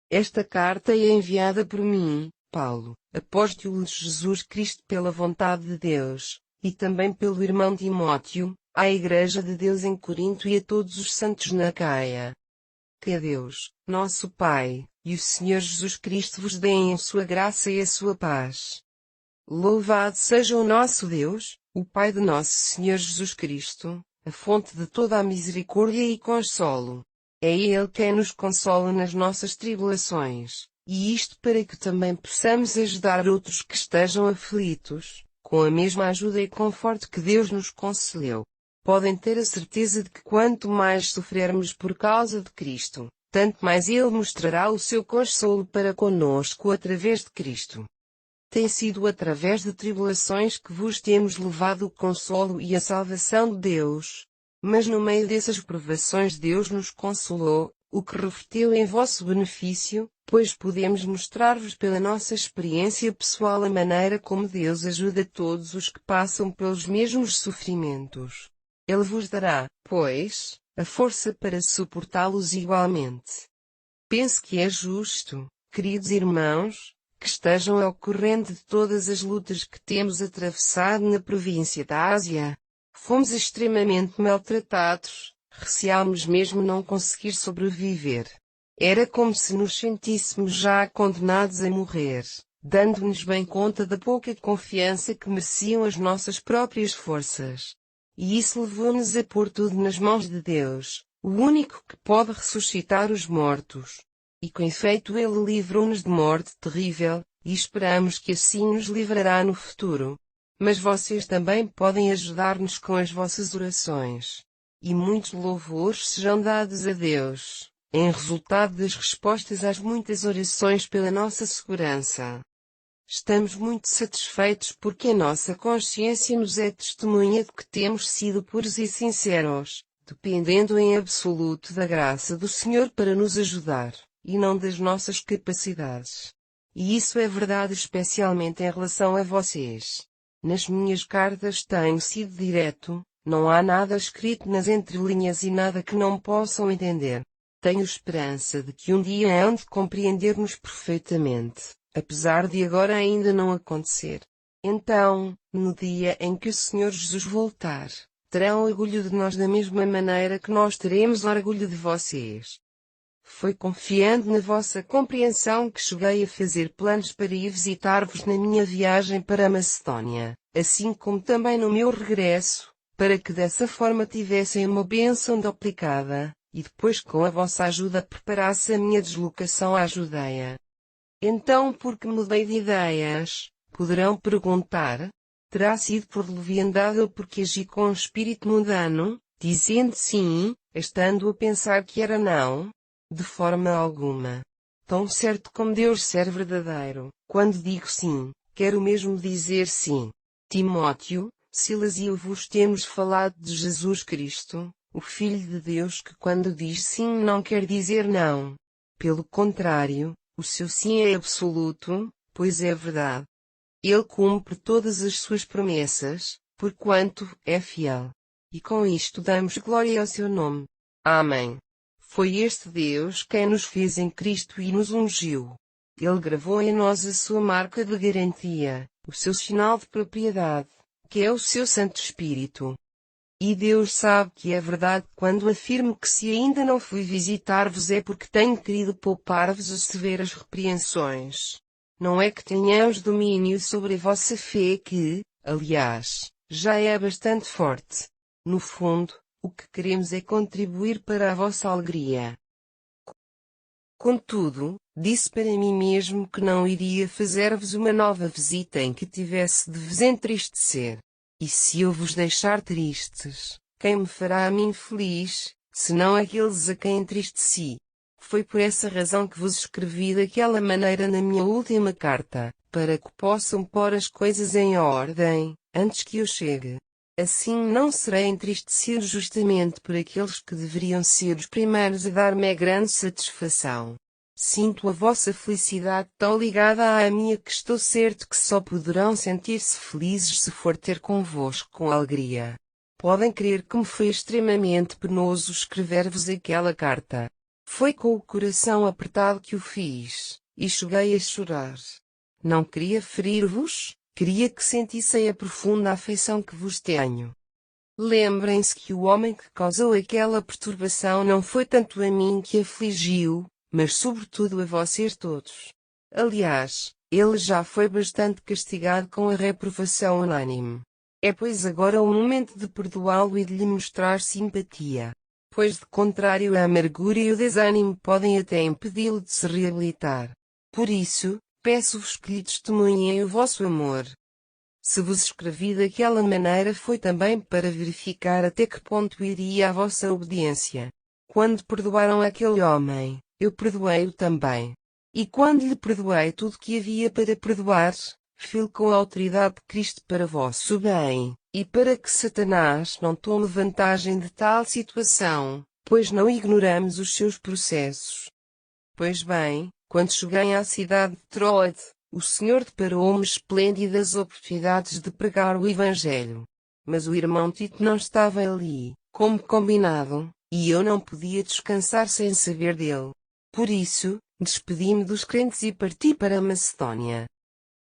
Esta carta é enviada por mim, Paulo, apóstolo de Jesus Cristo pela vontade de Deus, e também pelo irmão Timóteo, à Igreja de Deus em Corinto e a todos os santos na Acaia. Que a Deus, nosso Pai, e o Senhor Jesus Cristo vos deem a sua graça e a sua paz. Louvado seja o nosso Deus, o Pai de nosso Senhor Jesus Cristo, a fonte de toda a misericórdia e consolo. É Ele quem nos consola nas nossas tribulações, e isto para que também possamos ajudar outros que estejam aflitos, com a mesma ajuda e conforto que Deus nos concedeu. Podem ter a certeza de que quanto mais sofrermos por causa de Cristo, tanto mais Ele mostrará o seu consolo para conosco através de Cristo. Tem sido através de tribulações que vos temos levado o consolo e a salvação de Deus. Mas no meio dessas provações Deus nos consolou, o que reverteu em vosso benefício, pois podemos mostrar-vos pela nossa experiência pessoal a maneira como Deus ajuda todos os que passam pelos mesmos sofrimentos. Ele vos dará, pois, a força para suportá-los igualmente. Penso que é justo, queridos irmãos, que estejam ao corrente de todas as lutas que temos atravessado na província da Ásia. Fomos extremamente maltratados, receámos mesmo não conseguir sobreviver. Era como se nos sentíssemos já condenados a morrer, dando-nos bem conta da pouca confiança que mereciam as nossas próprias forças. E isso levou-nos a pôr tudo nas mãos de Deus, o único que pode ressuscitar os mortos. E com efeito Ele livrou-nos de morte terrível, e esperamos que assim nos livrará no futuro. Mas vocês também podem ajudar-nos com as vossas orações. E muitos louvores sejam dados a Deus, em resultado das respostas às muitas orações pela nossa segurança. Estamos muito satisfeitos porque a nossa consciência nos é testemunha de que temos sido puros e sinceros, dependendo em absoluto da graça do Senhor para nos ajudar, e não das nossas capacidades. E isso é verdade especialmente em relação a vocês. Nas minhas cartas tenho sido direto, não há nada escrito nas entrelinhas e nada que não possam entender. Tenho esperança de que um dia hão de compreender-nos perfeitamente, apesar de agora ainda não acontecer. Então, no dia em que o Senhor Jesus voltar, terão orgulho de nós da mesma maneira que nós teremos orgulho de vocês. Foi confiando na vossa compreensão que cheguei a fazer planos para ir visitar-vos na minha viagem para a Macedónia, assim como também no meu regresso, para que dessa forma tivessem uma bênção duplicada, e depois com a vossa ajuda preparasse a minha deslocação à Judeia. Então por que mudei de ideias? Poderão perguntar. Terá sido por leviandade ou porque agi com um espírito mundano, dizendo sim, estando a pensar que era não? De forma alguma. Tão certo como Deus ser verdadeiro, quando digo sim, quero mesmo dizer sim. Timóteo, Silas e eu vos temos falado de Jesus Cristo, o Filho de Deus que quando diz sim não quer dizer não. Pelo contrário, o seu sim é absoluto, pois é verdade. Ele cumpre todas as suas promessas, porquanto é fiel. E com isto damos glória ao seu nome. Amém. Foi este Deus quem nos fez em Cristo e nos ungiu. Ele gravou em nós a sua marca de garantia, o seu sinal de propriedade, que é o seu Santo Espírito. E Deus sabe que é verdade quando afirmo que se ainda não fui visitar-vos é porque tenho querido poupar-vos as severas repreensões. Não é que tenhamos domínio sobre a vossa fé que, aliás, já é bastante forte. No fundo, o que queremos é contribuir para a vossa alegria. Contudo, disse para mim mesmo que não iria fazer-vos uma nova visita em que tivesse de vos entristecer. E se eu vos deixar tristes, quem me fará a mim feliz, senão aqueles a quem entristeci? Foi por essa razão que vos escrevi daquela maneira na minha última carta, para que possam pôr as coisas em ordem, antes que eu chegue. Assim não serei entristecido justamente por aqueles que deveriam ser os primeiros a dar-me a grande satisfação. Sinto a vossa felicidade tão ligada à minha que estou certo que só poderão sentir-se felizes se for ter convosco com alegria. Podem crer que me foi extremamente penoso escrever-vos aquela carta. Foi com o coração apertado que o fiz, e cheguei a chorar. Não queria ferir-vos, queria que sentissem a profunda afeição que vos tenho. Lembrem-se que o homem que causou aquela perturbação não foi tanto a mim que afligiu, mas sobretudo a vocês todos. Aliás, ele já foi bastante castigado com a reprovação unânime. É pois agora o momento de perdoá-lo e de lhe mostrar simpatia. Pois de contrário a amargura e o desânimo podem até impedi-lo de se reabilitar. Por isso, peço-vos que lhe testemunhem o vosso amor. Se vos escrevi daquela maneira foi também para verificar até que ponto iria a vossa obediência. Quando perdoaram aquele homem, eu perdoei-o também. E quando lhe perdoei tudo o que havia para perdoar, filo com a autoridade de Cristo para vosso bem, e para que Satanás não tome vantagem de tal situação, pois não ignoramos os seus processos. Pois bem, quando cheguei à cidade de Troade, o Senhor deparou-me esplêndidas oportunidades de pregar o Evangelho. Mas o irmão Tito não estava ali, como combinado, e eu não podia descansar sem saber dele. Por isso, despedi-me dos crentes e parti para a Macedónia.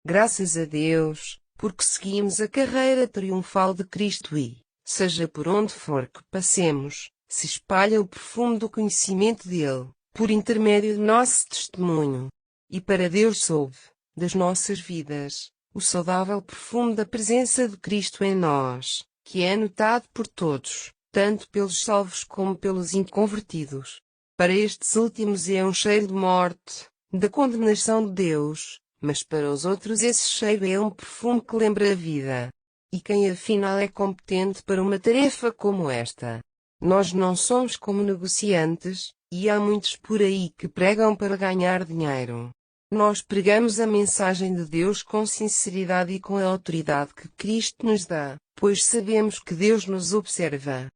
Graças a Deus, porque seguimos a carreira triunfal de Cristo e, seja por onde for que passemos, se espalha o perfume do conhecimento dele, por intermédio de nosso testemunho. E para Deus soube, das nossas vidas, o saudável perfume da presença de Cristo em nós, que é notado por todos, tanto pelos salvos como pelos inconvertidos. Para estes últimos é um cheiro de morte, da condenação de Deus, mas para os outros esse cheiro é um perfume que lembra a vida. E quem afinal é competente para uma tarefa como esta? Nós não somos como negociantes, e há muitos por aí que pregam para ganhar dinheiro. Nós pregamos a mensagem de Deus com sinceridade e com a autoridade que Cristo nos dá, pois sabemos que Deus nos observa.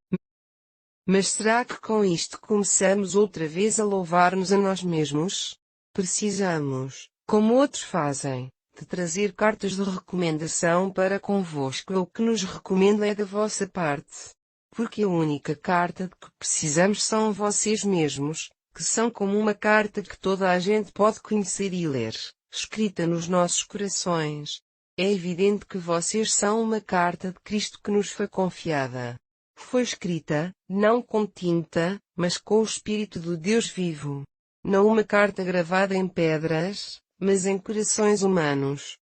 Mas será que com isto começamos outra vez a louvar-nos a nós mesmos? Precisamos, como outros fazem, de trazer cartas de recomendação para convosco. O que nos recomendo é da vossa parte. Porque a única carta de que precisamos são vocês mesmos, que são como uma carta que toda a gente pode conhecer e ler, escrita nos nossos corações. É evidente que vocês são uma carta de Cristo que nos foi confiada. Foi escrita, não com tinta, mas com o Espírito do Deus vivo. Não uma carta gravada em pedras, mas em corações humanos.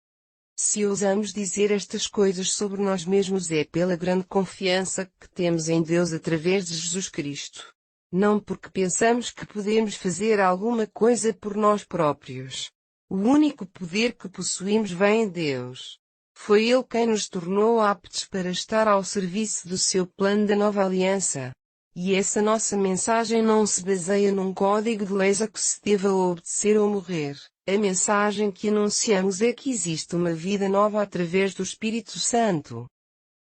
Se ousamos dizer estas coisas sobre nós mesmos é pela grande confiança que temos em Deus através de Jesus Cristo. Não porque pensamos que podemos fazer alguma coisa por nós próprios. O único poder que possuímos vem de Deus. Foi Ele quem nos tornou aptos para estar ao serviço do seu plano da nova aliança. E essa nossa mensagem não se baseia num código de leis a que se deva obedecer ou morrer. A mensagem que anunciamos é que existe uma vida nova através do Espírito Santo.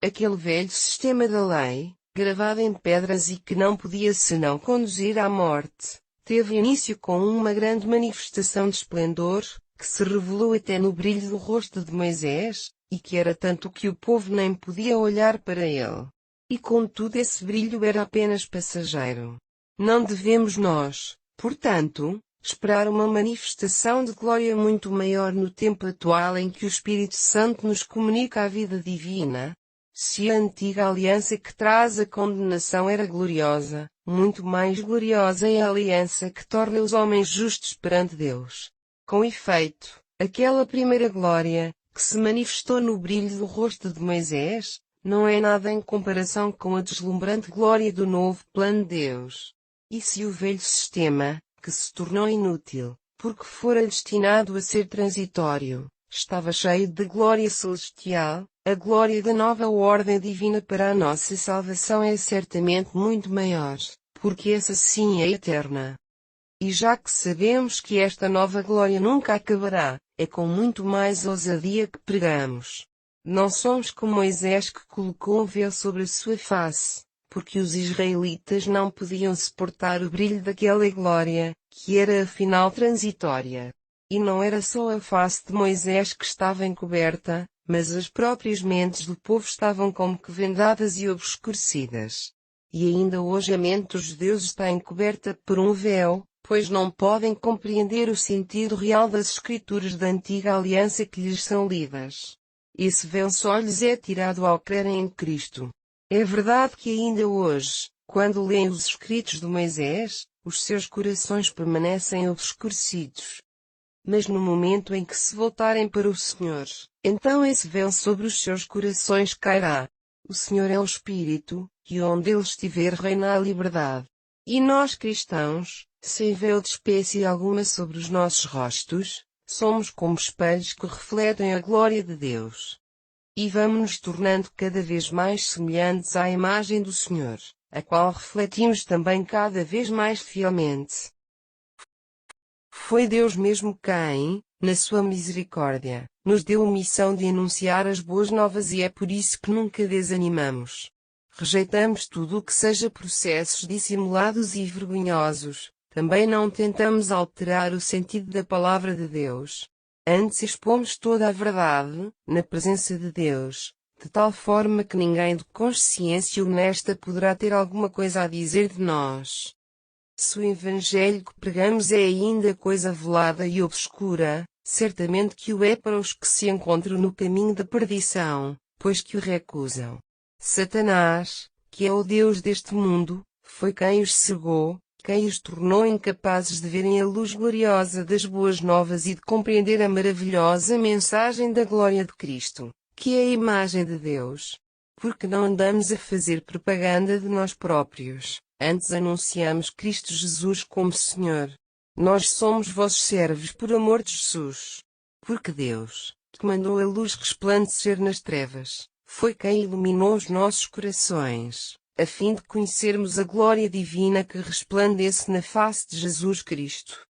Aquele velho sistema da lei, gravado em pedras e que não podia senão conduzir à morte, teve início com uma grande manifestação de esplendor, que se revelou até no brilho do rosto de Moisés, e que era tanto que o povo nem podia olhar para ele. E contudo esse brilho era apenas passageiro. Não devemos nós, portanto, esperar uma manifestação de glória muito maior no tempo atual em que o Espírito Santo nos comunica a vida divina. Se a antiga aliança que traz a condenação era gloriosa, muito mais gloriosa é a aliança que torna os homens justos perante Deus. Com efeito, aquela primeira glória, que se manifestou no brilho do rosto de Moisés, não é nada em comparação com a deslumbrante glória do novo plano de Deus. E se o velho sistema, que se tornou inútil, porque fora destinado a ser transitório, estava cheio de glória celestial, a glória da nova ordem divina para a nossa salvação é certamente muito maior, porque essa sim é eterna. E já que sabemos que esta nova glória nunca acabará, é com muito mais ousadia que pregamos. Não somos como Moisés que colocou um véu sobre a sua face, porque os israelitas não podiam suportar o brilho daquela glória, que era afinal transitória. E não era só a face de Moisés que estava encoberta, mas as próprias mentes do povo estavam como que vendadas e obscurecidas. E ainda hoje a mente dos judeus está encoberta por um véu, pois não podem compreender o sentido real das escrituras da antiga aliança que lhes são lidas. Esse véu só lhes é tirado ao crerem em Cristo. É verdade que ainda hoje, quando leem os escritos de Moisés, os seus corações permanecem obscurecidos. Mas no momento em que se voltarem para o Senhor, então esse véu sobre os seus corações cairá. O Senhor é o Espírito, e onde Ele estiver reina a liberdade. E nós cristãos, sem véu de espécie alguma sobre os nossos rostos, somos como espelhos que refletem a glória de Deus. E vamos nos tornando cada vez mais semelhantes à imagem do Senhor, a qual refletimos também cada vez mais fielmente. Foi Deus mesmo quem, na sua misericórdia, nos deu a missão de anunciar as boas novas e é por isso que nunca desanimamos. Rejeitamos tudo o que seja processos dissimulados e vergonhosos. Também não tentamos alterar o sentido da palavra de Deus. Antes expomos toda a verdade, na presença de Deus, de tal forma que ninguém de consciência honesta poderá ter alguma coisa a dizer de nós. Se o evangelho que pregamos é ainda coisa velada e obscura, certamente que o é para os que se encontram no caminho da perdição, pois que o recusam. Satanás, que é o Deus deste mundo, foi quem os cegou, quem os tornou incapazes de verem a luz gloriosa das boas novas e de compreender a maravilhosa mensagem da glória de Cristo, que é a imagem de Deus. Porque não andamos a fazer propaganda de nós próprios, antes anunciamos Cristo Jesus como Senhor. Nós somos vossos servos por amor de Jesus. Porque Deus, que mandou a luz resplandecer nas trevas, foi quem iluminou os nossos corações, a fim de conhecermos a glória divina que resplandece na face de Jesus Cristo.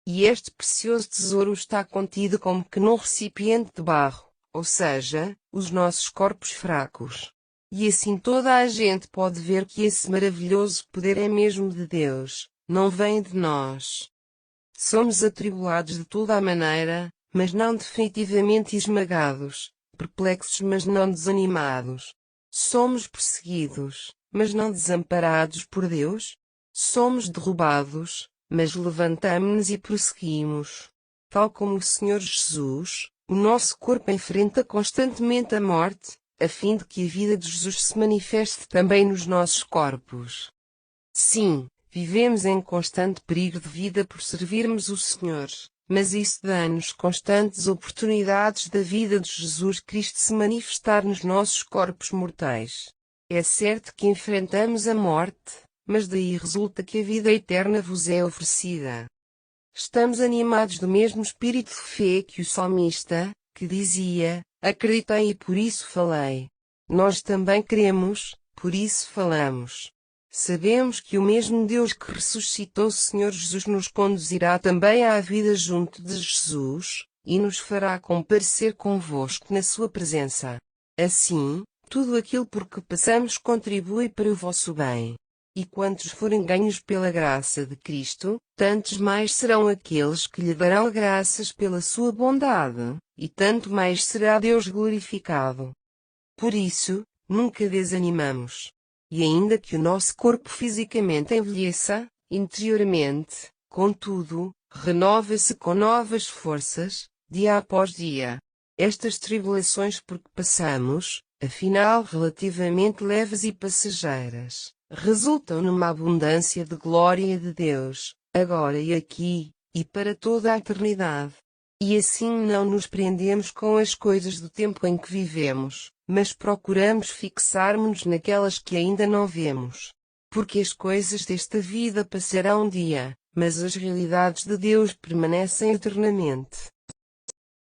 E este precioso tesouro está contido como que num recipiente de barro, ou seja, os nossos corpos fracos. E assim toda a gente pode ver que esse maravilhoso poder é mesmo de Deus, não vem de nós. Somos atribulados de toda a maneira, mas não definitivamente esmagados, perplexos mas não desanimados. Somos perseguidos, mas não desamparados por Deus. Somos derrubados, mas levantamo-nos e prosseguimos. Tal como o Senhor Jesus, o nosso corpo enfrenta constantemente a morte, a fim de que a vida de Jesus se manifeste também nos nossos corpos. Sim, vivemos em constante perigo de vida por servirmos o Senhor, mas isso dá-nos constantes oportunidades da vida de Jesus Cristo se manifestar nos nossos corpos mortais. É certo que enfrentamos a morte, mas daí resulta que a vida eterna vos é oferecida. Estamos animados do mesmo espírito de fé que o salmista, que dizia: acreditei e por isso falei. Nós também cremos, por isso falamos. Sabemos que o mesmo Deus que ressuscitou o Senhor Jesus nos conduzirá também à vida junto de Jesus, e nos fará comparecer convosco na sua presença. Assim, tudo aquilo por que passamos contribui para o vosso bem. E quantos forem ganhos pela graça de Cristo, tantos mais serão aqueles que lhe darão graças pela sua bondade, e tanto mais será Deus glorificado. Por isso, nunca desanimamos. E ainda que o nosso corpo fisicamente envelheça, interiormente, contudo, renova-se com novas forças, dia após dia. Estas tribulações por que passamos, afinal relativamente leves e passageiras, resultam numa abundância de glória de Deus, agora e aqui, e para toda a eternidade. E assim não nos prendemos com as coisas do tempo em que vivemos, mas procuramos fixar-nos naquelas que ainda não vemos. Porque as coisas desta vida passarão um dia, mas as realidades de Deus permanecem eternamente.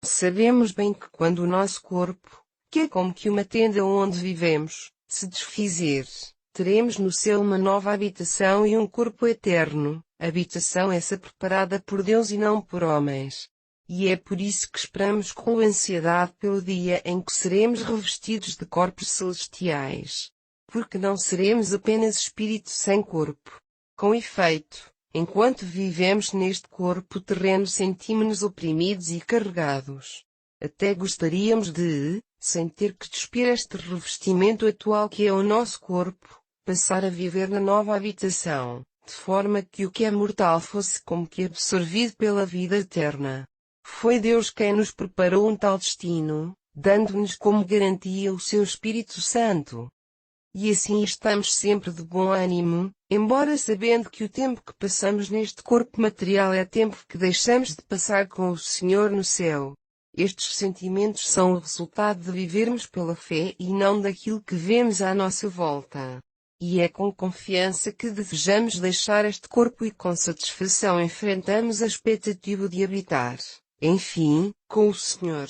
Sabemos bem que quando o nosso corpo, que é como que uma tenda onde vivemos, se desfizer, teremos no céu uma nova habitação e um corpo eterno, habitação essa preparada por Deus e não por homens. E é por isso que esperamos com ansiedade pelo dia em que seremos revestidos de corpos celestiais. Porque não seremos apenas espírito sem corpo. Com efeito, enquanto vivemos neste corpo terreno sentimos-nos oprimidos e carregados. Até gostaríamos de, sem ter que despir este revestimento atual que é o nosso corpo, passar a viver na nova habitação, de forma que o que é mortal fosse como que absorvido pela vida eterna. Foi Deus quem nos preparou um tal destino, dando-nos como garantia o seu Espírito Santo. E assim estamos sempre de bom ânimo, embora sabendo que o tempo que passamos neste corpo material é tempo que deixamos de passar com o Senhor no céu. Estes sentimentos são o resultado de vivermos pela fé e não daquilo que vemos à nossa volta. E é com confiança que desejamos deixar este corpo e com satisfação enfrentamos a expectativa de habitar, enfim, com o Senhor.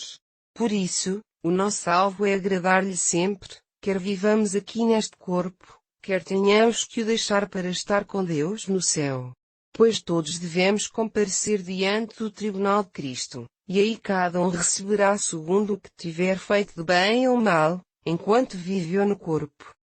Por isso, o nosso alvo é agradar-lhe sempre, quer vivamos aqui neste corpo, quer tenhamos que o deixar para estar com Deus no céu. Pois todos devemos comparecer diante do tribunal de Cristo, e aí cada um receberá segundo o que tiver feito de bem ou mal, enquanto viveu no corpo.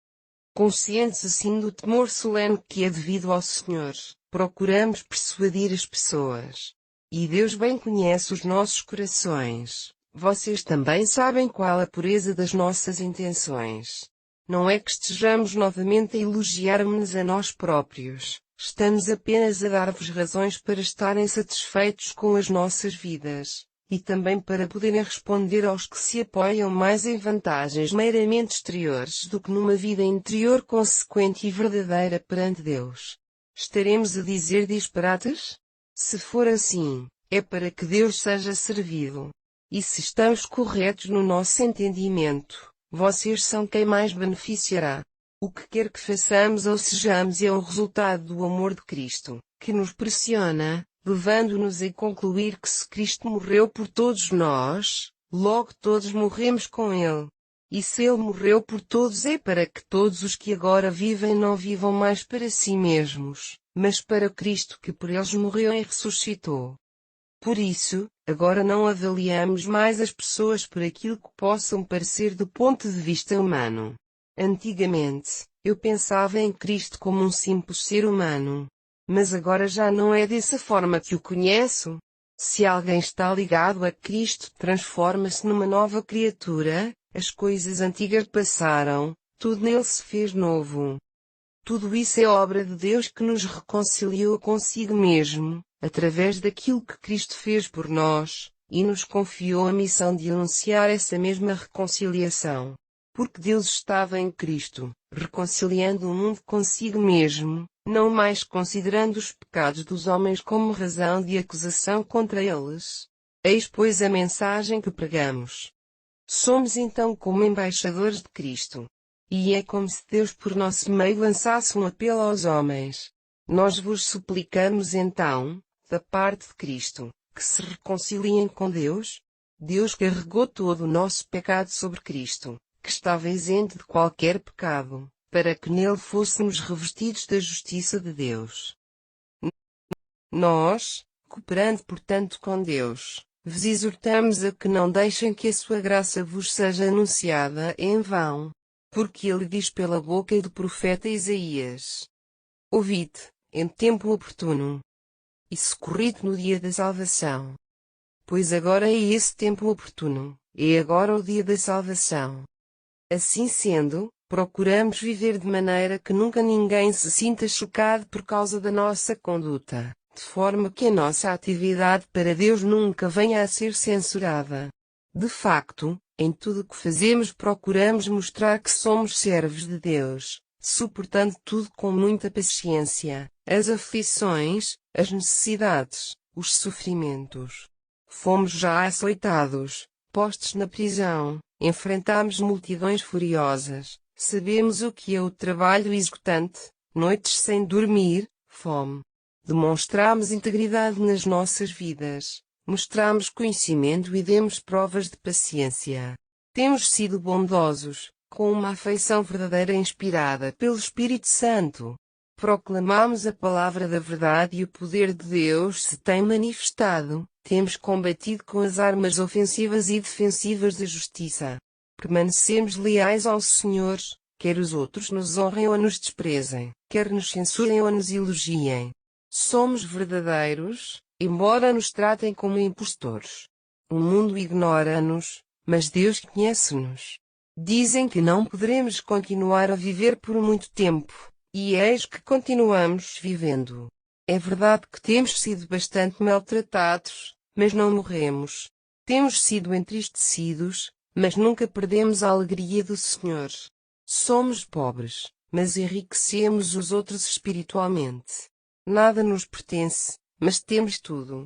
Conscientes assim do temor solene que é devido ao Senhor, procuramos persuadir as pessoas. E Deus bem conhece os nossos corações. Vocês também sabem qual a pureza das nossas intenções. Não é que estejamos novamente a elogiar-nos a nós próprios, estamos apenas a dar-vos razões para estarem satisfeitos com as nossas vidas, e também para poderem responder aos que se apoiam mais em vantagens meramente exteriores do que numa vida interior consequente e verdadeira perante Deus. Estaremos a dizer disparates? Se for assim, é para que Deus seja servido. E se estamos corretos no nosso entendimento, vocês são quem mais beneficiará. O que quer que façamos ou sejamos é o resultado do amor de Cristo, que nos pressiona, levando-nos a concluir que se Cristo morreu por todos nós, logo todos morremos com Ele. E se Ele morreu por todos é para que todos os que agora vivem não vivam mais para si mesmos, mas para Cristo que por eles morreu e ressuscitou. Por isso, agora não avaliamos mais as pessoas por aquilo que possam parecer do ponto de vista humano. Antigamente, eu pensava em Cristo como um simples ser humano. Mas agora já não é dessa forma que o conheço. Se alguém está ligado a Cristo, transforma-se numa nova criatura, as coisas antigas passaram, tudo nele se fez novo. Tudo isso é obra de Deus que nos reconciliou consigo mesmo, através daquilo que Cristo fez por nós, e nos confiou a missão de anunciar essa mesma reconciliação. Porque Deus estava em Cristo, reconciliando o mundo consigo mesmo, não mais considerando os pecados dos homens como razão de acusação contra eles. Eis pois a mensagem que pregamos. Somos então como embaixadores de Cristo. E é como se Deus por nosso meio lançasse um apelo aos homens. Nós vos suplicamos então, da parte de Cristo, que se reconciliem com Deus. Deus carregou todo o nosso pecado sobre Cristo, que estava isento de qualquer pecado, para que nele fôssemos revestidos da justiça de Deus. Nós, cooperando portanto com Deus, vos exortamos a que não deixem que a sua graça vos seja anunciada em vão. Porque ele diz pela boca do profeta Isaías: Ouvi-te, em tempo oportuno, e socorri-te no dia da salvação. Pois agora é esse tempo oportuno, é agora o dia da salvação. Assim sendo, procuramos viver de maneira que nunca ninguém se sinta chocado por causa da nossa conduta, de forma que a nossa atividade para Deus nunca venha a ser censurada. De facto, em tudo o que fazemos procuramos mostrar que somos servos de Deus, suportando tudo com muita paciência, as aflições, as necessidades, os sofrimentos. Fomos já açoitados, postos na prisão, enfrentamos multidões furiosas, sabemos o que é o trabalho exortante, noites sem dormir, fome. Demonstramos integridade nas nossas vidas. Mostramos conhecimento e demos provas de paciência. Temos sido bondosos, com uma afeição verdadeira inspirada pelo Espírito Santo. Proclamamos a palavra da verdade e o poder de Deus se tem manifestado. Temos combatido com as armas ofensivas e defensivas da justiça. Permanecemos leais ao Senhor, quer os outros nos honrem ou nos desprezem, quer nos censurem ou nos elogiem. Somos verdadeiros, embora nos tratem como impostores. O mundo ignora-nos, mas Deus conhece-nos. Dizem que não poderemos continuar a viver por muito tempo, e eis que continuamos vivendo. É verdade que temos sido bastante maltratados, mas não morremos. Temos sido entristecidos, mas nunca perdemos a alegria do Senhor. Somos pobres, mas enriquecemos os outros espiritualmente. Nada nos pertence, mas temos tudo.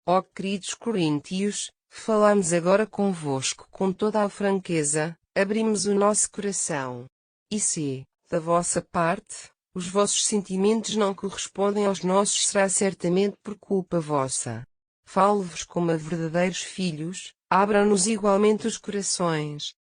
Ó queridos coríntios, falamos agora convosco com toda a franqueza, abrimos o nosso coração. E se, da vossa parte, os vossos sentimentos não correspondem aos nossos, será certamente por culpa vossa. Falo-vos como a verdadeiros filhos, abram-nos igualmente os corações.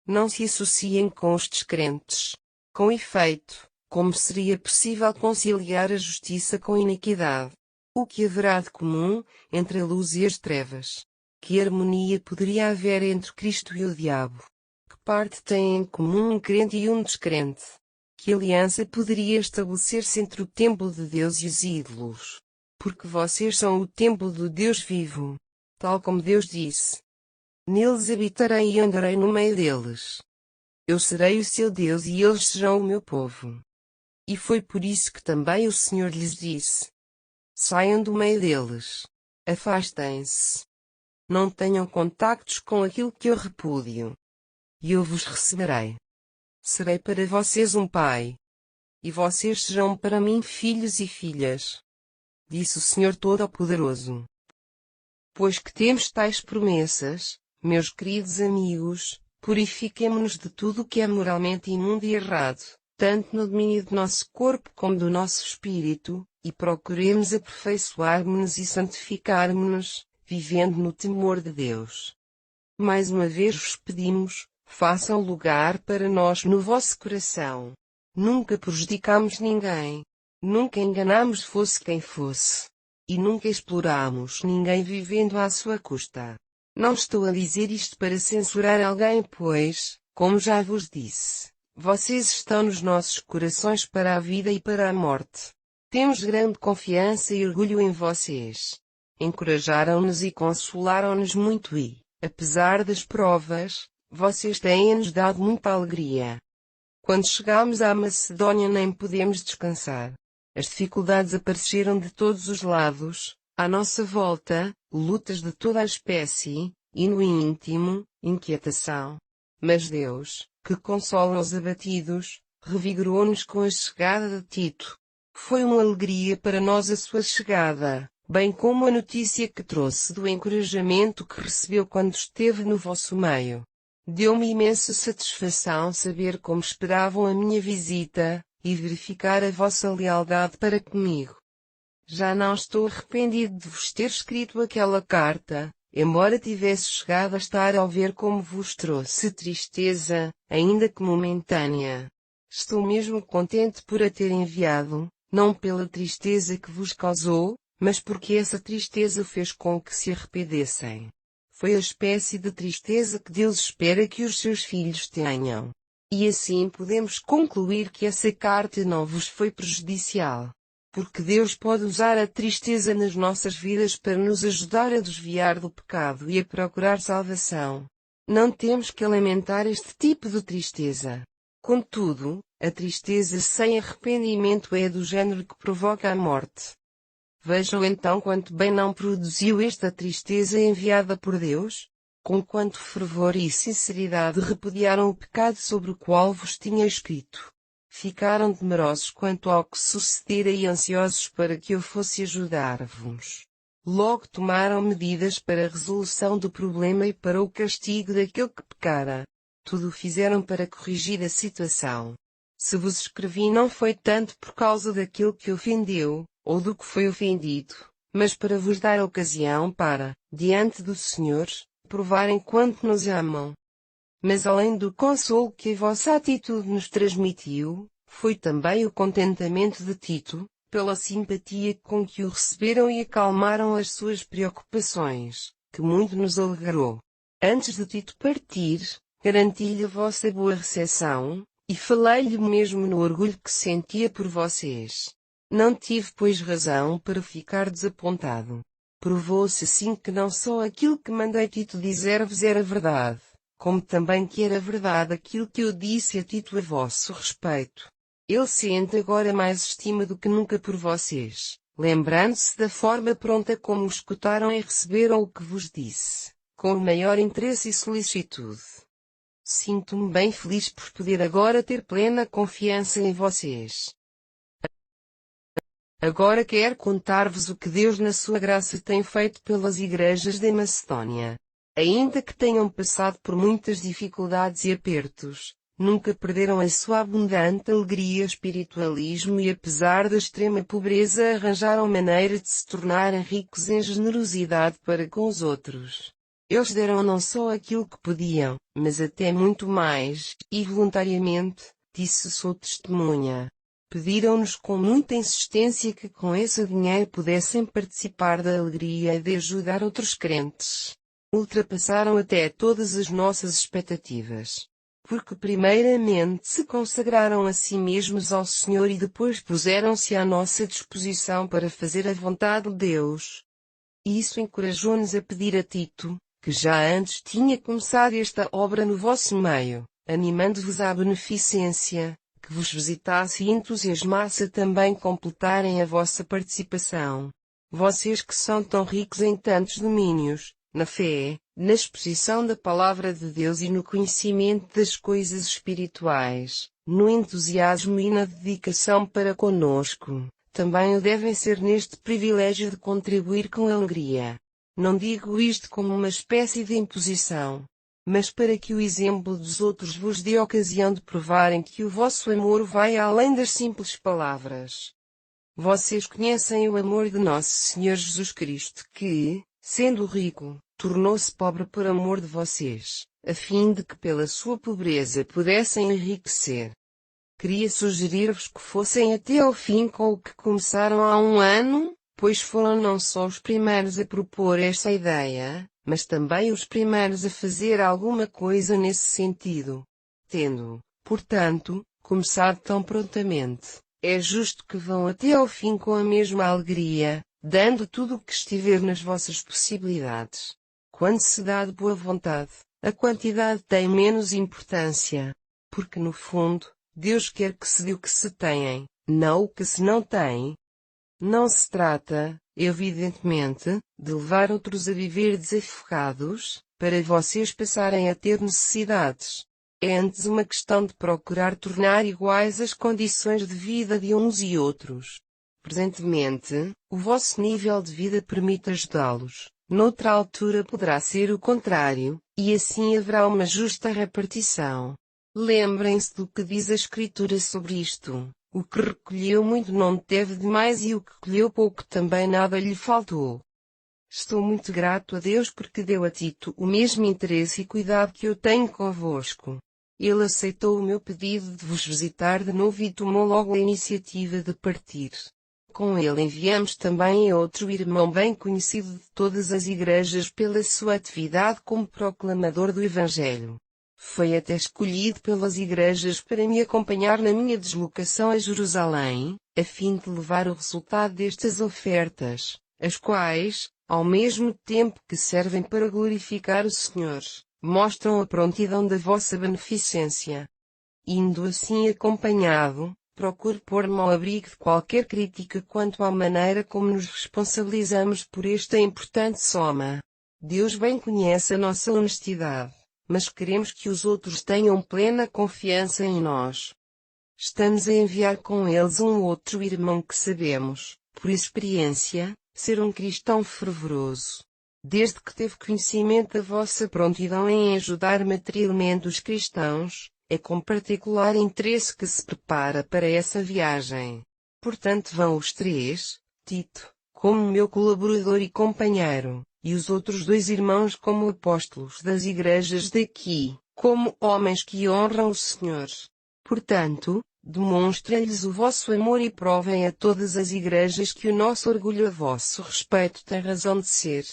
Não se associem com os descrentes. Com efeito, como seria possível conciliar a justiça com a iniquidade? O que haverá de comum entre a luz e as trevas? Que harmonia poderia haver entre Cristo e o diabo? Que parte têm em comum um crente e um descrente? Que aliança poderia estabelecer-se entre o templo de Deus e os ídolos? Porque vocês são o templo do Deus vivo. Tal como Deus disse: neles habitarei e andarei no meio deles. Eu serei o seu Deus e eles serão o meu povo. E foi por isso que também o Senhor lhes disse: saiam do meio deles. Afastem-se. Não tenham contactos com aquilo que eu repudio. E eu vos receberei. Serei para vocês um pai. E vocês serão para mim filhos e filhas. Disse o Senhor Todo-Poderoso. Pois que temos tais promessas, meus queridos amigos, purifiquemo-nos de tudo o que é moralmente imundo e errado, tanto no domínio do nosso corpo como do nosso espírito, e procuremos aperfeiçoar-nos e santificar-nos, vivendo no temor de Deus. Mais uma vez vos pedimos, façam lugar para nós no vosso coração. Nunca prejudicamos ninguém. Nunca enganamos fosse quem fosse. E nunca exploramos ninguém vivendo à sua custa. Não estou a dizer isto para censurar alguém, pois, como já vos disse, vocês estão nos nossos corações para a vida e para a morte. Temos grande confiança e orgulho em vocês. Encorajaram-nos e consolaram-nos muito e, apesar das provas, vocês têm-nos dado muita alegria. Quando chegámos à Macedônia nem podemos descansar. As dificuldades apareceram de todos os lados, à nossa volta, lutas de toda a espécie, e no íntimo, inquietação. Mas Deus, que consola os abatidos, revigorou-nos com a chegada de Tito. Foi uma alegria para nós a sua chegada, bem como a notícia que trouxe do encorajamento que recebeu quando esteve no vosso meio. Deu-me imensa satisfação saber como esperavam a minha visita, e verificar a vossa lealdade para comigo. Já não estou arrependido de vos ter escrito aquela carta, embora tivesse chegado a estar ao ver como vos trouxe tristeza, ainda que momentânea. Estou mesmo contente por a ter enviado, não pela tristeza que vos causou, mas porque essa tristeza fez com que se arrependessem. Foi a espécie de tristeza que Deus espera que os seus filhos tenham. E assim podemos concluir que essa carta não vos foi prejudicial. Porque Deus pode usar a tristeza nas nossas vidas para nos ajudar a desviar do pecado e a procurar salvação. Não temos que lamentar este tipo de tristeza. Contudo, a tristeza sem arrependimento é do género que provoca a morte. Vejam então quanto bem não produziu esta tristeza enviada por Deus? Com quanto fervor e sinceridade repudiaram o pecado sobre o qual vos tinha escrito. Ficaram temerosos quanto ao que sucedera e ansiosos para que eu fosse ajudar-vos. Logo tomaram medidas para a resolução do problema e para o castigo daquele que pecara. Tudo fizeram para corrigir a situação. Se vos escrevi não foi tanto por causa daquilo que ofendeu, ou do que foi ofendido, mas para vos dar ocasião para, diante do Senhor, provarem quanto nos amam. Mas além do consolo que a vossa atitude nos transmitiu, foi também o contentamento de Tito, pela simpatia com que o receberam e acalmaram as suas preocupações, que muito nos alegrou. Antes de Tito partir, garanti-lhe a vossa boa recepção, e falei-lhe mesmo no orgulho que sentia por vocês. Não tive pois razão para ficar desapontado. Provou-se assim que não só aquilo que mandei Tito dizer-vos era verdade, como também que era verdade aquilo que eu disse a Tito a vosso respeito. Ele sente agora mais estima do que nunca por vocês, lembrando-se da forma pronta como escutaram e receberam o que vos disse, com o maior interesse e solicitude. Sinto-me bem feliz por poder agora ter plena confiança em vocês. Agora quero contar-vos o que Deus na sua graça tem feito pelas igrejas da Macedónia. Ainda que tenham passado por muitas dificuldades e apertos, nunca perderam a sua abundante alegria e espiritualismo e apesar da extrema pobreza arranjaram maneira de se tornarem ricos em generosidade para com os outros. Eles deram não só aquilo que podiam, mas até muito mais, e voluntariamente, disse sou testemunha. Pediram-nos com muita insistência que com esse dinheiro pudessem participar da alegria de ajudar outros crentes. Ultrapassaram até todas as nossas expectativas. Porque primeiramente se consagraram a si mesmos ao Senhor e depois puseram-se à nossa disposição para fazer a vontade de Deus. Isso encorajou-nos a pedir a Tito, que já antes tinha começado esta obra no vosso meio, animando-vos à beneficência, que vos visitasse e entusiasmasse a também completarem a vossa participação. Vocês que são tão ricos em tantos domínios, na fé, na exposição da palavra de Deus e no conhecimento das coisas espirituais, no entusiasmo e na dedicação para conosco, também o devem ser neste privilégio de contribuir com alegria. Não digo isto como uma espécie de imposição, mas para que o exemplo dos outros vos dê ocasião de provarem que o vosso amor vai além das simples palavras. Vocês conhecem o amor de nosso Senhor Jesus Cristo que, sendo rico, tornou-se pobre por amor de vocês, a fim de que pela sua pobreza pudessem enriquecer. Queria sugerir-vos que fossem até ao fim com o que começaram há um ano, pois foram não só os primeiros a propor esta ideia, mas também os primeiros a fazer alguma coisa nesse sentido. Tendo, portanto, começado tão prontamente, é justo que vão até ao fim com a mesma alegria, dando tudo o que estiver nas vossas possibilidades. Quando se dá de boa vontade, a quantidade tem menos importância. Porque no fundo, Deus quer que se dê o que se tem, não o que se não tem. Não se trata, evidentemente, de levar outros a viver desafogados, para vocês passarem a ter necessidades. É antes uma questão de procurar tornar iguais as condições de vida de uns e outros. Presentemente, o vosso nível de vida permite ajudá-los. Noutra altura poderá ser o contrário, e assim haverá uma justa repartição. Lembrem-se do que diz a Escritura sobre isto. O que recolheu muito não teve demais e o que colheu pouco também nada lhe faltou. Estou muito grato a Deus porque deu a Tito o mesmo interesse e cuidado que eu tenho convosco. Ele aceitou o meu pedido de vos visitar de novo e tomou logo a iniciativa de partir. Com ele enviamos também a outro irmão bem conhecido de todas as igrejas pela sua atividade como proclamador do Evangelho. Foi até escolhido pelas igrejas para me acompanhar na minha deslocação a Jerusalém, a fim de levar o resultado destas ofertas, as quais, ao mesmo tempo que servem para glorificar o Senhor, mostram a prontidão da vossa beneficência. Indo assim acompanhado, procuro pôr-me ao abrigo de qualquer crítica quanto à maneira como nos responsabilizamos por esta importante soma. Deus bem conhece a nossa honestidade, mas queremos que os outros tenham plena confiança em nós. Estamos a enviar com eles um outro irmão que sabemos, por experiência, ser um cristão fervoroso. Desde que teve conhecimento da vossa prontidão em ajudar materialmente os cristãos, é com particular interesse que se prepara para essa viagem. Portanto vão os três, Tito, como meu colaborador e companheiro, e os outros dois irmãos como apóstolos das igrejas daqui, como homens que honram o Senhor. Portanto, demonstra-lhes o vosso amor e provem a todas as igrejas que o nosso orgulho a vosso respeito tem razão de ser.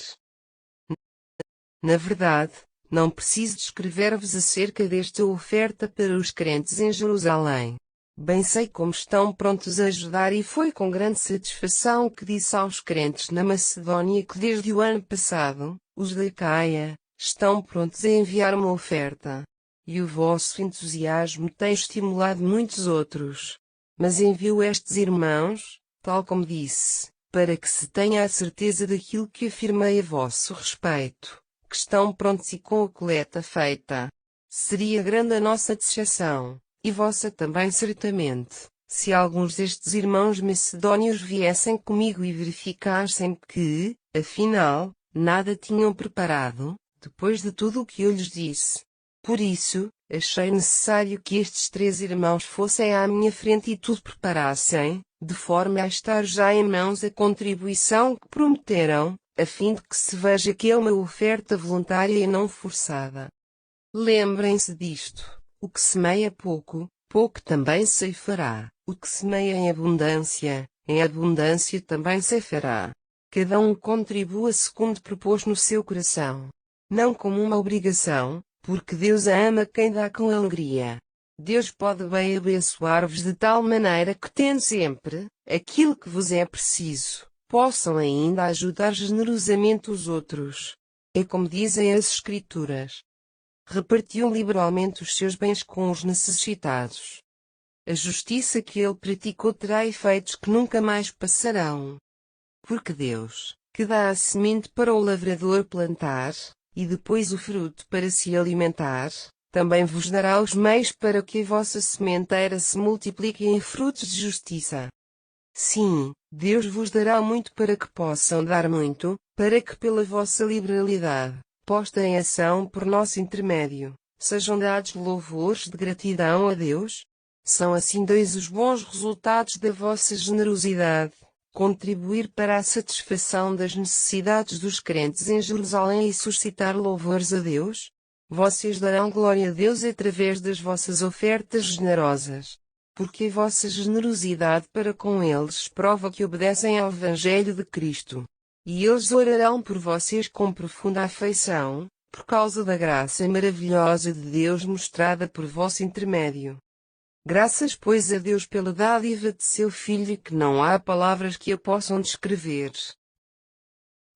Na verdade, não preciso descrever-vos acerca desta oferta para os crentes em Jerusalém. Bem sei como estão prontos a ajudar e foi com grande satisfação que disse aos crentes na Macedónia que desde o ano passado, os da Acaia, estão prontos a enviar uma oferta. E o vosso entusiasmo tem estimulado muitos outros. Mas envio estes irmãos, tal como disse, para que se tenha a certeza daquilo que afirmei a vosso respeito, que estão prontos e com a coleta feita. Seria grande a nossa decepção, e vossa também certamente, se alguns destes irmãos macedônios viessem comigo e verificassem que, afinal, nada tinham preparado, depois de tudo o que eu lhes disse. Por isso, achei necessário que estes 3 irmãos fossem à minha frente e tudo preparassem, de forma a estar já em mãos a contribuição que prometeram, a fim de que se veja que é uma oferta voluntária e não forçada. Lembrem-se disto: o que semeia pouco, pouco também ceifará; o que semeia em abundância também ceifará. Cada um contribua segundo propôs no seu coração, não como uma obrigação, porque Deus ama quem dá com alegria. Deus pode bem abençoar-vos de tal maneira que, tendo sempre aquilo que vos é preciso, possam ainda ajudar generosamente os outros. É como dizem as Escrituras: repartiam liberalmente os seus bens com os necessitados. A justiça que ele praticou terá efeitos que nunca mais passarão. Porque Deus, que dá a semente para o lavrador plantar, e depois o fruto para se alimentar, também vos dará os meios para que a vossa sementeira se multiplique em frutos de justiça. Sim, Deus vos dará muito para que possam dar muito, para que pela vossa liberalidade, posta em ação por nosso intermédio, sejam dados louvores de gratidão a Deus. São assim 2 os bons resultados da vossa generosidade: contribuir para a satisfação das necessidades dos crentes em Jerusalém e suscitar louvores a Deus. Vocês darão glória a Deus através das vossas ofertas generosas, porque a vossa generosidade para com eles prova que obedecem ao Evangelho de Cristo. E eles orarão por vocês com profunda afeição, por causa da graça maravilhosa de Deus mostrada por vosso intermédio. Graças, pois, a Deus pela dádiva de seu Filho, que não há palavras que a possam descrever.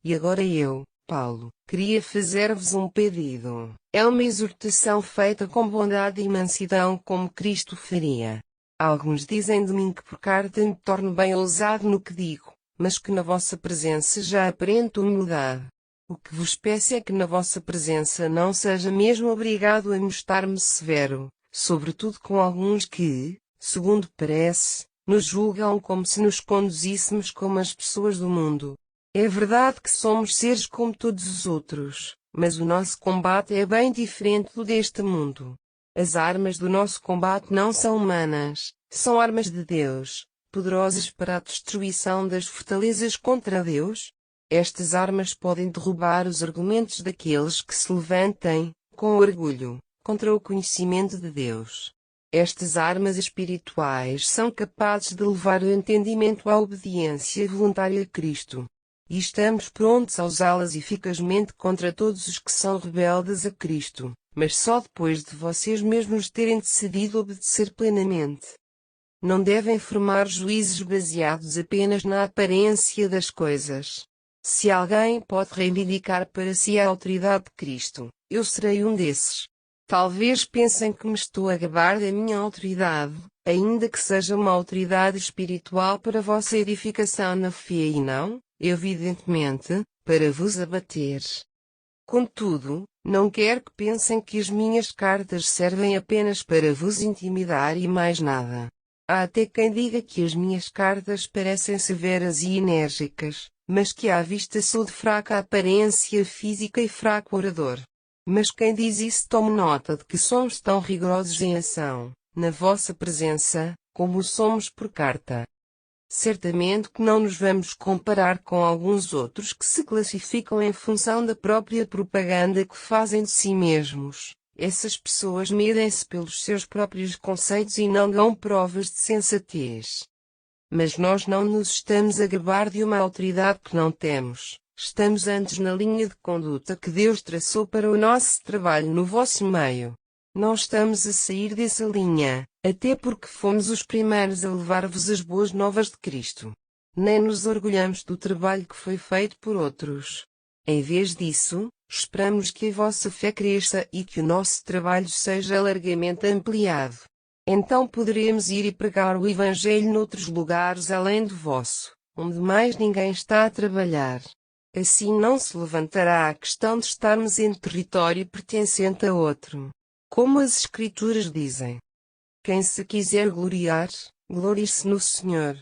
E agora eu, Paulo, queria fazer-vos um pedido. É uma exortação feita com bondade e mansidão, como Cristo faria. Alguns dizem de mim que por carta me torno bem ousado no que digo, mas que na vossa presença já aparento humildade. O que vos peço é que na vossa presença não seja mesmo obrigado a mostrar-me severo, sobretudo com alguns que, segundo parece, nos julgam como se nos conduzíssemos como as pessoas do mundo. É verdade que somos seres como todos os outros, mas o nosso combate é bem diferente do deste mundo. As armas do nosso combate não são humanas, são armas de Deus, poderosas para a destruição das fortalezas contra Deus. Estas armas podem derrubar os argumentos daqueles que se levantem, com orgulho, contra o conhecimento de Deus. Estas armas espirituais são capazes de levar o entendimento à obediência voluntária a Cristo. E estamos prontos a usá-las eficazmente contra todos os que são rebeldes a Cristo, mas só depois de vocês mesmos terem decidido obedecer plenamente. Não devem formar juízos baseados apenas na aparência das coisas. Se alguém pode reivindicar para si a autoridade de Cristo, eu serei um desses. Talvez pensem que me estou a gabar da minha autoridade, ainda que seja uma autoridade espiritual para vossa edificação na fé e não, evidentemente, para vos abater. Contudo, não quero que pensem que as minhas cartas servem apenas para vos intimidar e mais nada. Há até quem diga que as minhas cartas parecem severas e enérgicas, mas que à vista sou de fraca aparência física e fraco orador. Mas quem diz isso tome nota de que somos tão rigorosos em ação, na vossa presença, como somos por carta. Certamente que não nos vamos comparar com alguns outros que se classificam em função da própria propaganda que fazem de si mesmos. Essas pessoas medem-se pelos seus próprios conceitos e não dão provas de sensatez. Mas nós não nos estamos a gabar de uma autoridade que não temos. Estamos antes na linha de conduta que Deus traçou para o nosso trabalho no vosso meio. Não estamos a sair dessa linha, até porque fomos os primeiros a levar-vos as boas novas de Cristo. Nem nos orgulhamos do trabalho que foi feito por outros. Em vez disso, Esperamos que a vossa fé cresça e que o nosso trabalho seja largamente ampliado. Então poderemos ir e pregar o Evangelho noutros lugares além do vosso, onde mais ninguém está a trabalhar. Assim não se levantará a questão de estarmos em território pertencente a outro. Como as Escrituras dizem: quem se quiser gloriar, glorie-se no Senhor.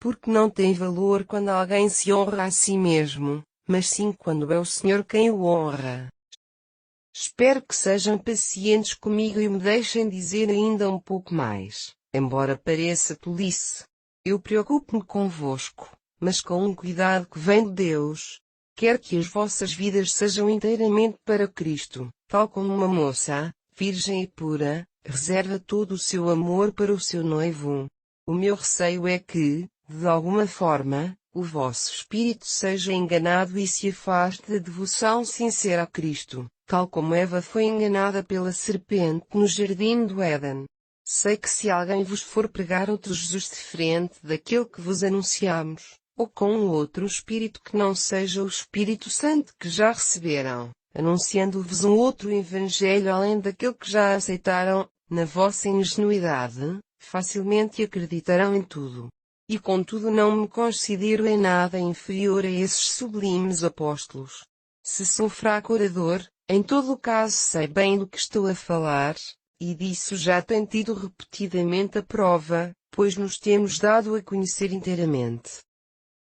Porque não tem valor quando alguém se honra a si mesmo, mas sim quando é o Senhor quem o honra. Espero que sejam pacientes comigo e me deixem dizer ainda um pouco mais, embora pareça tolice. Eu preocupo-me convosco, mas com um cuidado que vem de Deus. Quero que as vossas vidas sejam inteiramente para Cristo, tal como uma moça, virgem e pura, reserva todo o seu amor para o seu noivo. O meu receio é que, de alguma forma, o vosso espírito seja enganado e se afaste da devoção sincera a Cristo, tal como Eva foi enganada pela serpente no jardim do Éden. Sei que se alguém vos for pregar outro Jesus diferente daquele que vos anunciamos, ou com um outro espírito que não seja o Espírito Santo que já receberam, anunciando-vos um outro evangelho além daquele que já aceitaram, na vossa ingenuidade, facilmente acreditarão em tudo. E contudo não me considero em nada inferior a esses sublimes apóstolos. Se sou fraco orador, em todo o caso sei bem do que estou a falar, e disso já tenho tido repetidamente a prova, pois nos temos dado a conhecer inteiramente.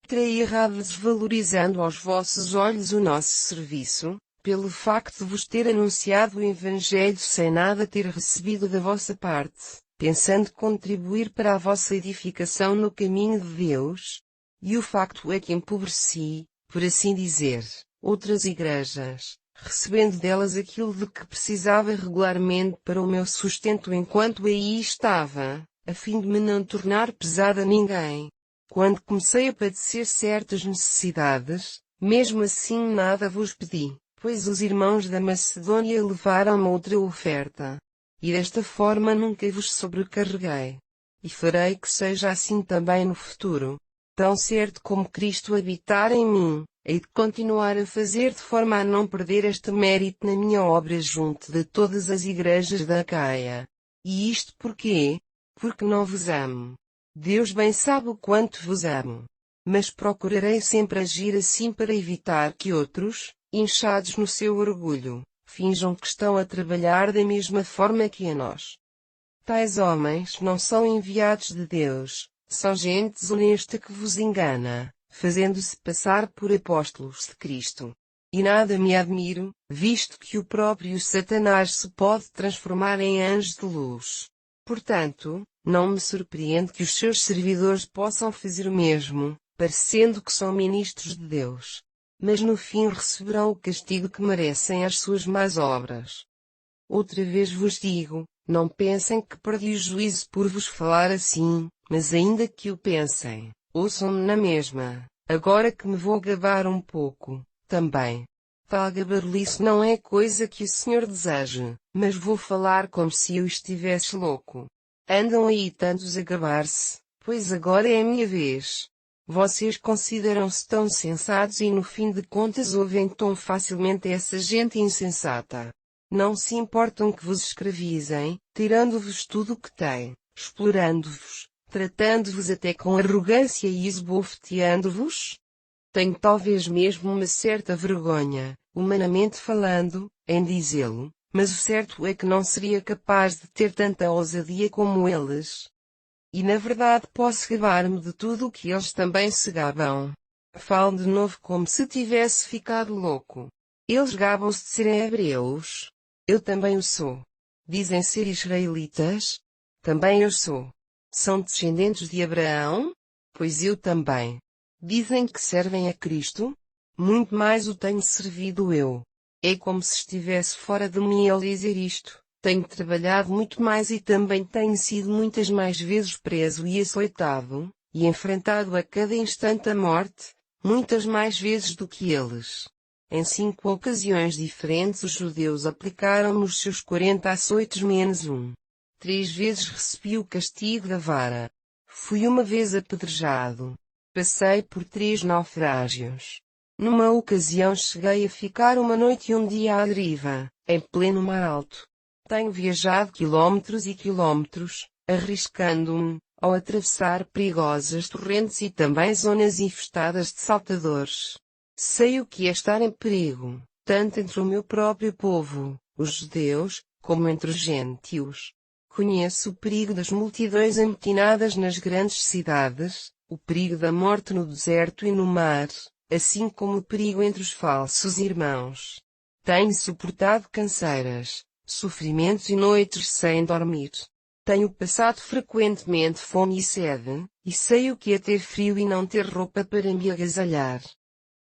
Terei errado desvalorizando aos vossos olhos o nosso serviço, pelo facto de vos ter anunciado o Evangelho sem nada ter recebido da vossa parte, pensando contribuir para a vossa edificação no caminho de Deus? E o facto é que empobreci, por assim dizer, outras igrejas, recebendo delas aquilo de que precisava regularmente para o meu sustento enquanto aí estava, a fim de me não tornar pesada a ninguém. Quando comecei a padecer certas necessidades, mesmo assim nada vos pedi, pois os irmãos da Macedônia levaram-me outra oferta. E desta forma nunca vos sobrecarreguei. E farei que seja assim também no futuro. Tão certo como Cristo habitar em mim, hei de continuar a fazer de forma a não perder este mérito na minha obra junto de todas as igrejas da Acaia. E isto porquê? Porque não vos amo. Deus bem sabe o quanto vos amo. Mas procurarei sempre agir assim para evitar que outros, inchados no seu orgulho, finjam que estão a trabalhar da mesma forma que a nós. Tais homens não são enviados de Deus, são gente desonesta que vos engana, fazendo-se passar por apóstolos de Cristo. E nada me admiro, visto que o próprio Satanás se pode transformar em anjo de luz. Portanto, não me surpreende que os seus servidores possam fazer o mesmo, parecendo que são ministros de Deus. Mas no fim receberão o castigo que merecem as suas más obras. Outra vez vos digo, não pensem que perdi o juízo por vos falar assim, mas ainda que o pensem, ouçam-me na mesma, agora que me vou gabar um pouco, também. Tal gabarulice não é coisa que o Senhor deseja, mas vou falar como se eu estivesse louco. Andam aí tantos a gabar-se, pois agora é a minha vez. Vocês consideram-se tão sensatos e no fim de contas ouvem tão facilmente essa gente insensata. Não se importam que vos escravizem, tirando-vos tudo o que têm, explorando-vos, tratando-vos até com arrogância e esbofeteando-vos? Tenho talvez mesmo uma certa vergonha, humanamente falando, em dizê-lo, mas o certo é que não seria capaz de ter tanta ousadia como eles. E na verdade posso gabar-me de tudo o que eles também se gabam. Falo de novo como se tivesse ficado louco. Eles gabam-se de serem hebreus. Eu também o sou. Dizem ser israelitas? Também eu sou. São descendentes de Abraão? Pois eu também. Dizem que servem a Cristo? Muito mais o tenho servido eu. É como se estivesse fora de mim ao dizer isto. Tenho trabalhado muito mais e também tenho sido muitas mais vezes preso e açoitado, e enfrentado a cada instante a morte, muitas mais vezes do que eles. Em 5 ocasiões diferentes os judeus aplicaram-me os seus 40 açoites menos um. 3 vezes recebi o castigo da vara. Fui uma vez apedrejado. Passei por 3 naufrágios. Numa ocasião cheguei a ficar uma noite e um dia à deriva, em pleno mar alto. Tenho viajado quilómetros e quilómetros, arriscando-me, ao atravessar perigosas torrentes e também zonas infestadas de saltadores. Sei o que é estar em perigo, tanto entre o meu próprio povo, os judeus, como entre os gentios. Conheço o perigo das multidões amotinadas nas grandes cidades, o perigo da morte no deserto e no mar, assim como o perigo entre os falsos irmãos. Tenho suportado canseiras, sofrimentos e noites sem dormir. Tenho passado frequentemente fome e sede, e sei o que é ter frio e não ter roupa para me agasalhar.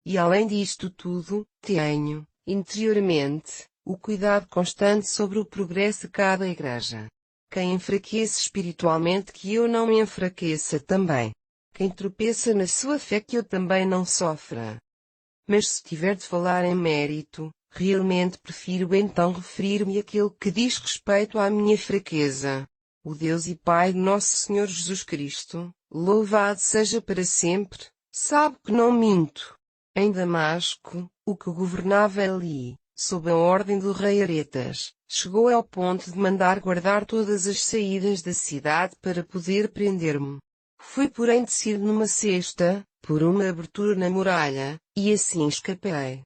E além disto tudo, tenho, interiormente, o cuidado constante sobre o progresso de cada igreja. Quem enfraquece espiritualmente que eu não me enfraqueça também. Quem tropeça na sua fé que eu também não sofra. Mas se tiver de falar em mérito, realmente prefiro então referir-me àquele que diz respeito à minha fraqueza. O Deus e Pai de nosso Senhor Jesus Cristo, louvado seja para sempre, sabe que não minto. Em Damasco, o que governava ali, sob a ordem do rei Aretas, chegou ao ponto de mandar guardar todas as saídas da cidade para poder prender-me. Fui porém descido numa cesta, por uma abertura na muralha, e assim escapei.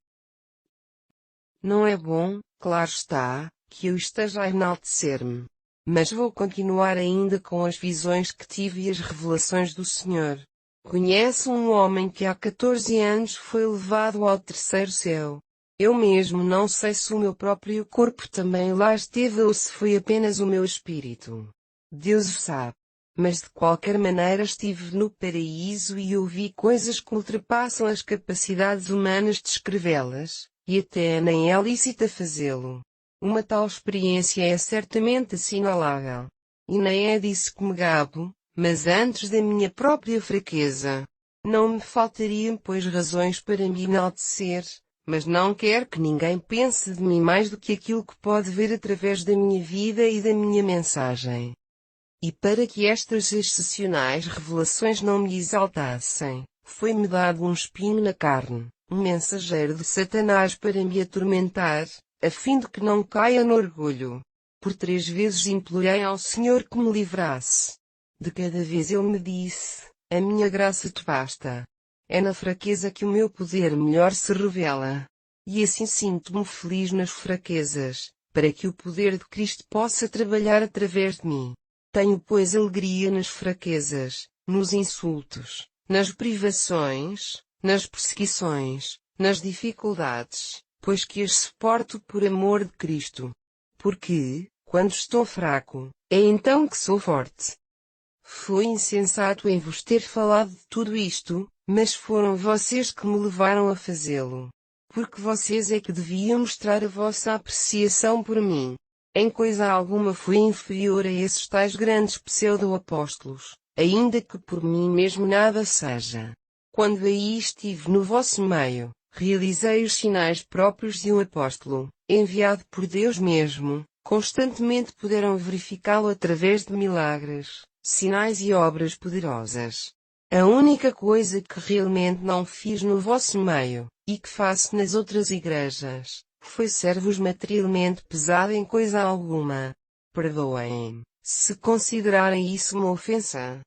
Não é bom, claro está, que eu esteja a enaltecer-me. Mas vou continuar ainda com as visões que tive e as revelações do Senhor. Conheço um homem que há 14 anos foi levado ao terceiro céu. Eu mesmo não sei se o meu próprio corpo também lá esteve ou se foi apenas o meu espírito. Deus o sabe. Mas de qualquer maneira estive no paraíso e ouvi coisas que ultrapassam as capacidades humanas de descrevê-las, e até nem é lícito fazê-lo. Uma tal experiência é certamente assinalável. E nem é disso que me gabo, mas antes da minha própria fraqueza. Não me faltariam pois razões para me enaltecer, mas não quero que ninguém pense de mim mais do que aquilo que pode ver através da minha vida e da minha mensagem. E para que estas excepcionais revelações não me exaltassem, foi-me dado um espinho na carne, um mensageiro de Satanás para me atormentar, a fim de que não caia no orgulho. Por 3 vezes implorei ao Senhor que me livrasse. De cada vez ele me disse, a minha graça te basta. É na fraqueza que o meu poder melhor se revela. E assim sinto-me feliz nas fraquezas, para que o poder de Cristo possa trabalhar através de mim. Tenho pois alegria nas fraquezas, nos insultos, nas privações, nas perseguições, nas dificuldades, pois que as suporto por amor de Cristo. Porque, quando estou fraco, é então que sou forte. Fui insensato em vos ter falado de tudo isto, mas foram vocês que me levaram a fazê-lo. Porque vocês é que deviam mostrar a vossa apreciação por mim. Em coisa alguma fui inferior a esses tais grandes pseudo-apóstolos, ainda que por mim mesmo nada seja. Quando aí estive no vosso meio, realizei os sinais próprios de um apóstolo, enviado por Deus mesmo, constantemente puderam verificá-lo através de milagres, sinais e obras poderosas. A única coisa que realmente não fiz no vosso meio, e que faço nas outras igrejas, foi ser-vos materialmente pesado em coisa alguma. Perdoem, se considerarem isso uma ofensa.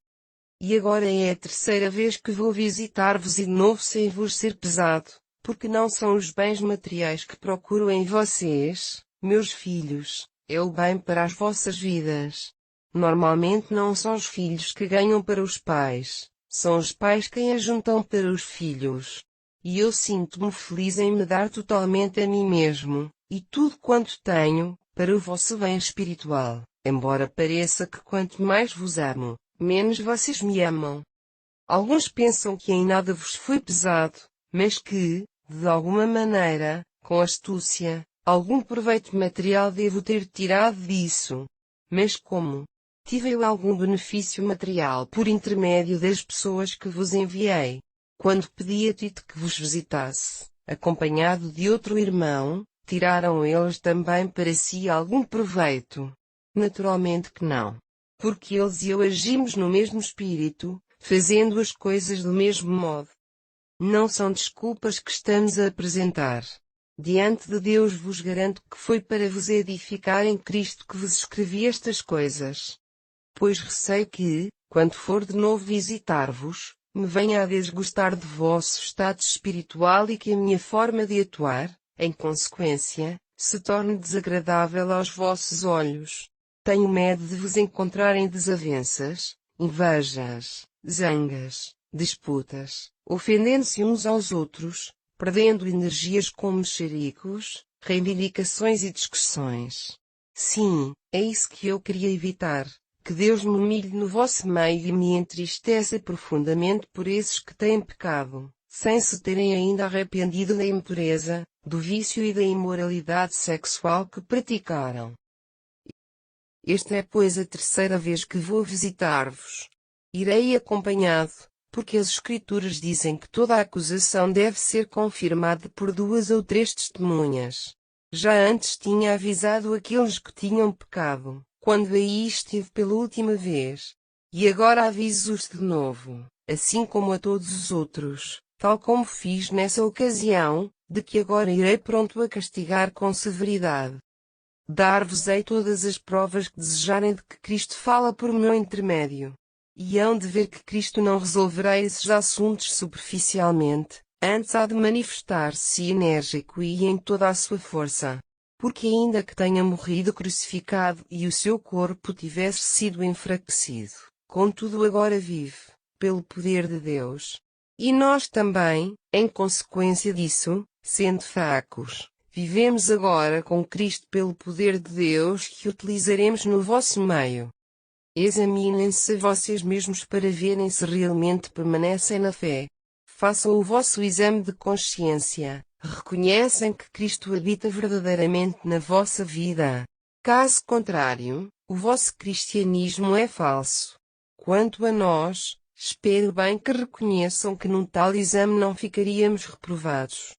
E agora é a 3ª vez que vou visitar-vos e de novo sem vos ser pesado, porque não são os bens materiais que procuro em vocês, meus filhos, é o bem para as vossas vidas. Normalmente não são os filhos que ganham para os pais, são os pais quem ajuntam para os filhos. E eu sinto-me feliz em me dar totalmente a mim mesmo, e tudo quanto tenho, para o vosso bem espiritual, embora pareça que quanto mais vos amo, menos vocês me amam. Alguns pensam que em nada vos foi pesado, mas que, de alguma maneira, com astúcia, algum proveito material devo ter tirado disso. Mas como? Tive eu algum benefício material por intermédio das pessoas que vos enviei? Quando pedi a Tito que vos visitasse, acompanhado de outro irmão, tiraram eles também para si algum proveito? Naturalmente que não. Porque eles e eu agimos no mesmo espírito, fazendo as coisas do mesmo modo. Não são desculpas que estamos a apresentar. Diante de Deus vos garanto que foi para vos edificar em Cristo que vos escrevi estas coisas. Pois receio que, quando for de novo visitar-vos, me venha a desgostar de vosso estado espiritual e que a minha forma de atuar, em consequência, se torne desagradável aos vossos olhos. Tenho medo de vos encontrar em desavenças, invejas, zangas, disputas, ofendendo-se uns aos outros, perdendo energias com mexericos, reivindicações e discussões. Sim, é isso que eu queria evitar. Que Deus me humilhe no vosso meio e me entristeça profundamente por esses que têm pecado, sem se terem ainda arrependido da impureza, do vício e da imoralidade sexual que praticaram. Esta é, pois, a terceira vez que vou visitar-vos. Irei acompanhado, porque as Escrituras dizem que toda a acusação deve ser confirmada por 2 ou 3 testemunhas. Já antes tinha avisado aqueles que tinham pecado, quando aí estive pela última vez. E agora aviso-os de novo, assim como a todos os outros, tal como fiz nessa ocasião, de que agora irei pronto a castigar com severidade. Dar-vos-ei todas as provas que desejarem de que Cristo fala por meu intermédio. E hão de ver que Cristo não resolverá esses assuntos superficialmente, antes há de manifestar-se enérgico e em toda a sua força. Porque ainda que tenha morrido crucificado e o seu corpo tivesse sido enfraquecido, contudo agora vive, pelo poder de Deus. E nós também, em consequência disso, sendo fracos, vivemos agora com Cristo pelo poder de Deus que utilizaremos no vosso meio. Examinem-se a vocês mesmos para verem se realmente permanecem na fé. Façam o vosso exame de consciência. Reconhecem que Cristo habita verdadeiramente na vossa vida. Caso contrário, o vosso cristianismo é falso. Quanto a nós, espero bem que reconheçam que num tal exame não ficaríamos reprovados.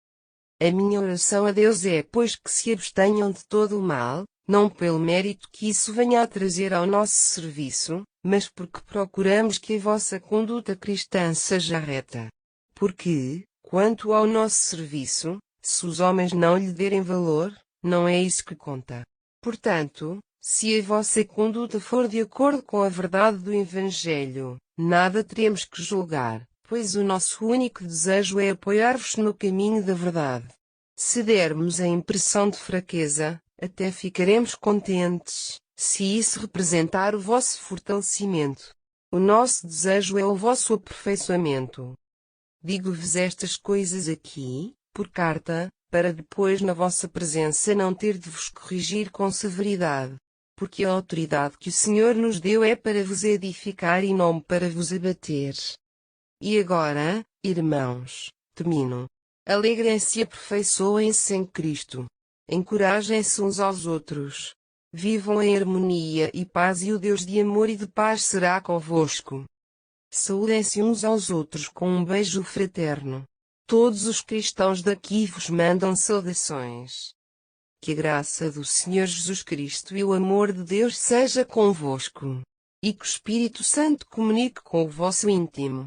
A minha oração a Deus é, pois, que se abstenham de todo o mal, não pelo mérito que isso venha a trazer ao nosso serviço, mas porque procuramos que a vossa conduta cristã seja reta. Porque, quanto ao nosso serviço, se os homens não lhe derem valor, não é isso que conta. Portanto, se a vossa conduta for de acordo com a verdade do Evangelho, nada teremos que julgar, pois o nosso único desejo é apoiar-vos no caminho da verdade. Se dermos a impressão de fraqueza, até ficaremos contentes, se isso representar o vosso fortalecimento. O nosso desejo é o vosso aperfeiçoamento. Digo-vos estas coisas aqui, por carta, para depois na vossa presença não ter de vos corrigir com severidade. Porque a autoridade que o Senhor nos deu é para vos edificar e não para vos abater. E agora, irmãos, termino. Alegrem-se e aperfeiçoem-se em Cristo. Encorajem-se uns aos outros. Vivam em harmonia e paz e o Deus de amor e de paz será convosco. Saúdem-se uns aos outros com um beijo fraterno. Todos os cristãos daqui vos mandam saudações. Que a graça do Senhor Jesus Cristo e o amor de Deus seja convosco. E que o Espírito Santo comunique com o vosso íntimo.